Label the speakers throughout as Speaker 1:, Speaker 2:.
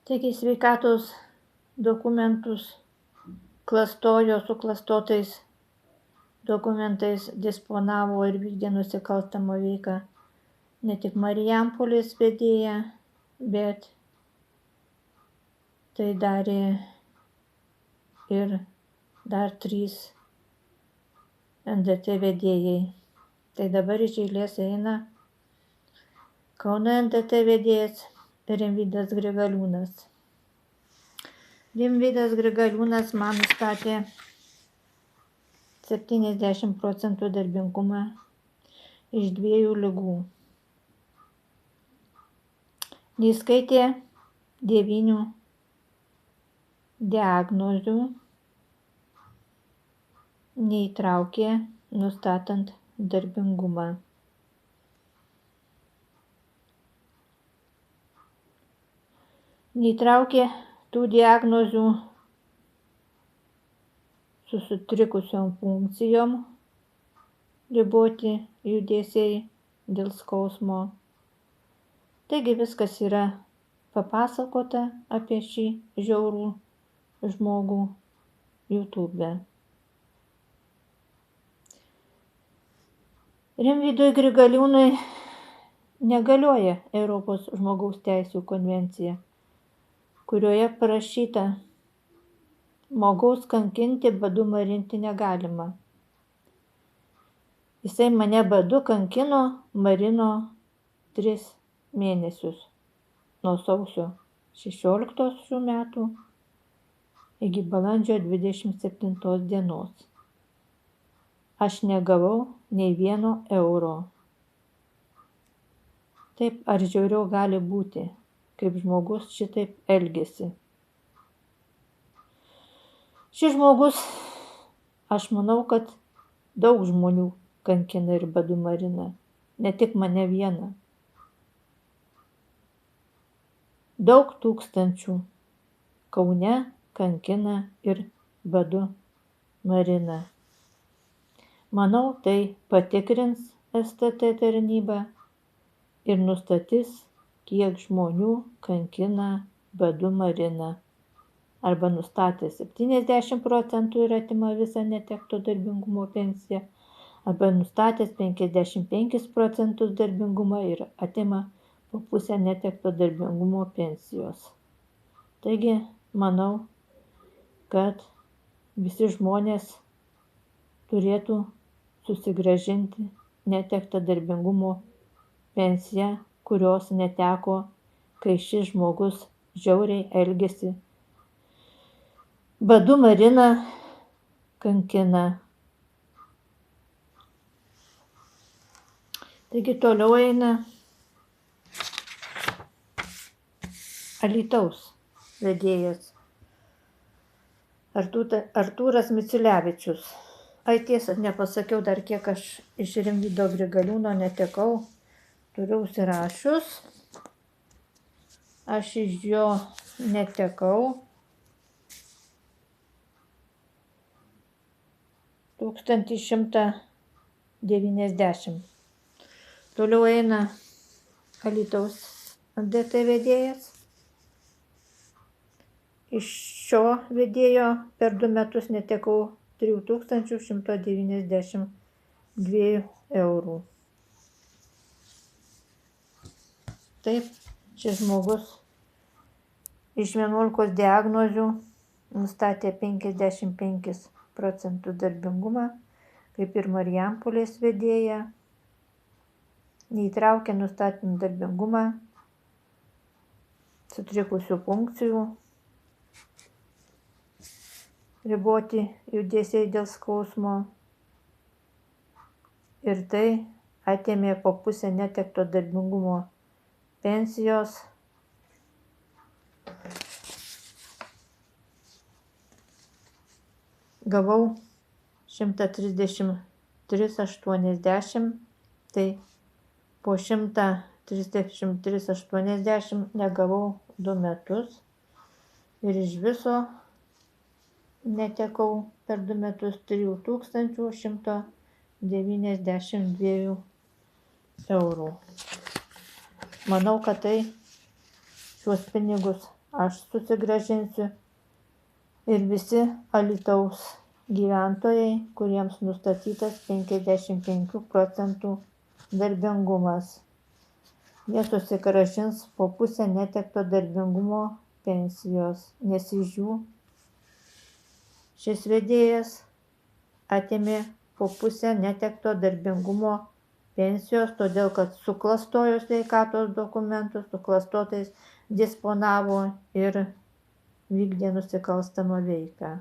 Speaker 1: Taigi sveikatos dokumentus klastojo, su klastotais dokumentais disponavo ir vykdė nusikalstamą veiką ne tik Marijampolės vedėja, bet tai darė ir dar 3 NDT vedėjai. Tai dabar iš eilės eina Kauno NDT vedėjas Rimvydas Grigaliūnas. Rimvydas Grigaliūnas man nustatė 70% darbingumą iš 2 ligų. Neįskaitė 9 diagnozių, neįtraukė nustatant darbingumą. Neįtraukė tų diagnozių su sutrikusiom funkcijom, riboti judesiai dėl skausmo. Taigi viskas yra papasakota apie šį žiaurų žmogų YouTube. Rimvydui Grigaliūnui negalioja Europos žmogaus teisių konvencija, kurioje parašyta: žmogaus kankinti, badu marinti negalima. Jisai mane badu kankino, marino 3 mėnesius, nuo sausio 16 šių metų iki balandžio 27 dienos. Aš negavau nei 1 euro. Taip ar žiauriau gali būti, kaip žmogus šitaip elgiasi. Šis žmogus, aš manau, kad daug žmonių kankina ir badu marina, ne tik mane vieną. Daug tūkstančių Kaune kankina ir badu marina. Manau, tai patikrins STT tarnyba ir nustatys, kiek žmonių kankina, badu marina. Arba nustatė 70% ir atima visą netekto darbingumo pensiją, arba nustatęs 55% darbingumą ir atima po pusę netekto darbingumo pensijos. Taigi, manau, kad visi žmonės turėtų susigrąžinti netektą darbingumo pensiją, kurios neteko, kai šis žmogus žiauriai elgėsi, badu marina, kankina. Taigi toliau eina Alytaus vedėjas Artūras Miciulevičius. Ai tiesa, nepasakiau dar, kiek aš iš Rimvydo Grigaliūno netekau. Turiu užsirašius. Aš iš jo netekau 1190. Toliau eina Alytaus NDT vedėjas. Iš šio vedėjo per 2 metus netekau 3192 eurų. Taip, šis žmogus iš 11 diagnozių nustatė 55% darbingumą, kaip ir Marijampolės vedėja. Neįtraukė nustatant darbingumą, sutrikusių funkcijų, riboti judesiai dėl skausmo. Ir tai atėmė po pusę netekto darbingumo pensijos. Gavau 133,80, tai po 133,80 negavau 2 metus. Ir iš viso netekau per 2 metus 3192 eurų. Manau, kad tai šiuos pinigus aš susigrąžinsiu ir visi Alytaus gyventojai, kuriems nustatytas 55 procentų darbingumas. Jie susigrąžins po pusę netekto darbingumo pensijos, nes iš jų šis vedėjas atėmė po pusę netekto darbingumo pensijos, todėl kad suklastojo sveikatos dokumentus, suklastotais disponavo ir vykdė nusikalstamą veiką.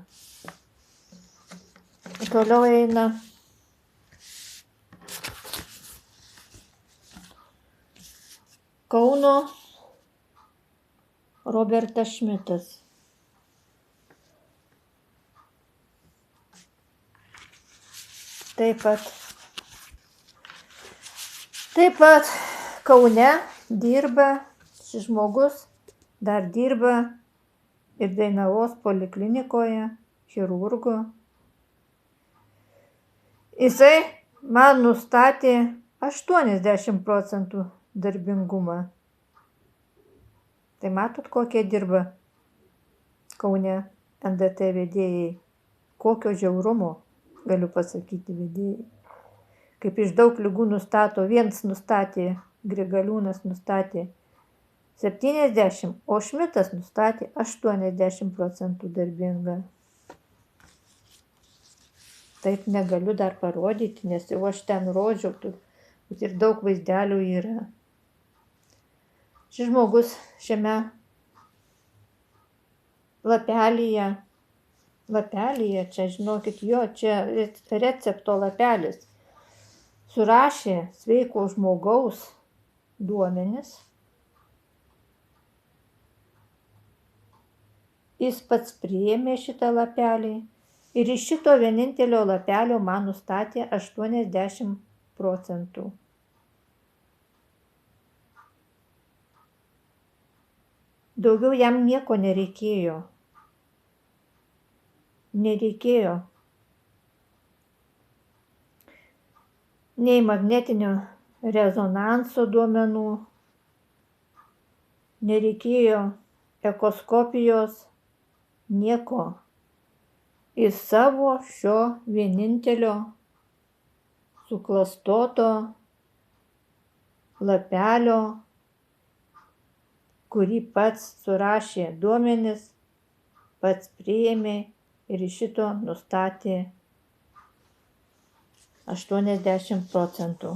Speaker 1: Toliau eina Kauno Robertas Šmitas. Taip pat Kaune dirba šis žmogus, dar dirba ir Dainavos poliklinikoje, chirurgu. Jisai man nustatė 80 procentų darbingumą. Tai matot, kokie dirba Kaune NDT vedėjai, kokio žiaurumo, galiu pasakyti, vedėjai. Kaip iš daug ligų nustato, vienas nustatė, Grigaliūnas nustatė 70, o Šmitas nustatė 80 procentų darbingą. Taip negaliu dar parodyti, nes jau aš ten rodžiau, ir daug vaizdelių yra. Šis žmogus šiame lapelyje, čia žinokit, čia recepto lapelis, surašė sveiko žmogaus duomenis. Jis pats priėmė šitą lapelį ir iš šito vienintelio lapelio man nustatė 80 procentų. Daugiau jam nieko nereikėjo. Nei magnetinio rezonanso duomenų, nereikėjo echoskopijos, nieko. Į savo šio vienintelio suklastoto lapelio, kurį pats surašė duomenis, pats priėmė ir iš šito nustatė 80 procentų.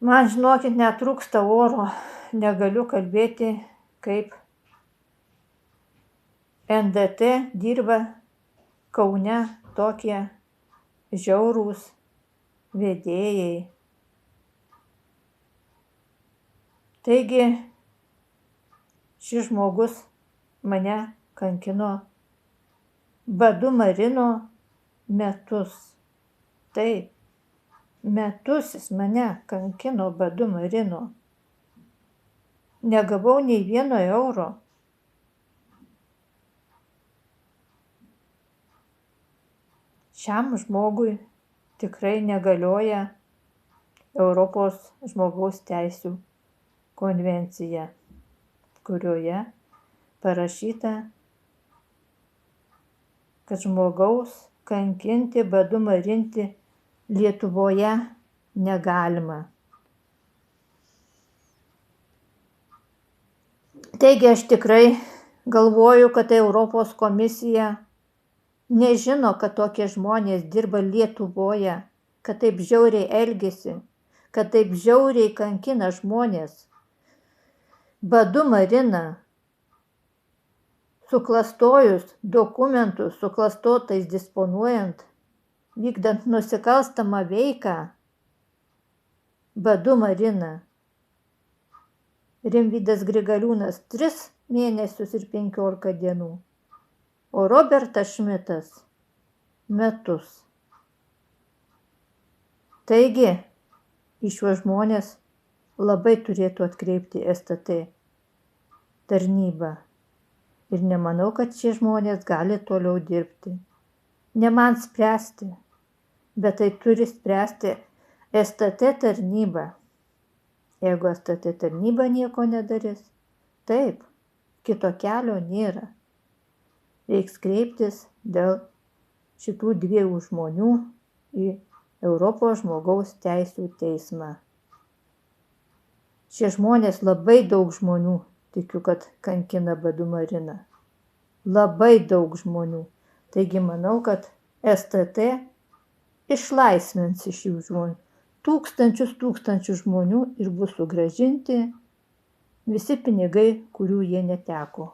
Speaker 1: Man, žinokit, netrūksta oro, negaliu kalbėti, kaip NDT dirba Kaune tokie žiaurūs vedėjai. Taigi, šis žmogus mane kankino, badu marino metus. Taip, metus jis mane kankino, badu marino. Negavau nei vieno euro. Šiam žmogui tikrai negalioja Europos žmogaus teisių konvencija, kurioje parašyta, kad žmogaus kankinti, badu marinti Lietuvoje negalima. Taigi aš tikrai galvoju, kad Europos komisija nežino, kad tokie žmonės dirba Lietuvoje, kad taip žiauriai elgiasi, kad taip žiauriai kankina žmonės, badu marina, suklastojus dokumentus, suklastotais disponuojant, vykdant nusikalstamą veiką, badu marina. Rimvydas Grigaliūnas 3 mėnesius ir 15 dienų, o Robertas Šmitas metus. Taigi, į šiuos žmonės labai turėtų atkreipti STT tarnyba. Ir nemanau, kad šie žmonės gali toliau dirbti. Ne man spręsti, bet tai turi spręsti STT tarnyba. Jeigu STT tarnyba nieko nedarys, taip, kito kelio nėra. Reiks kreiptis dėl šitų 2 žmonių į Europos žmogaus teisių teismą. Šie žmonės labai daug žmonių, tikiu, kad kankina badu Mariną. Labai daug žmonių. Taigi manau, kad STT išlaisvins iš jų žmonių. Tūkstančius žmonių ir bus sugrąžinti visi pinigai, kurių jie neteko.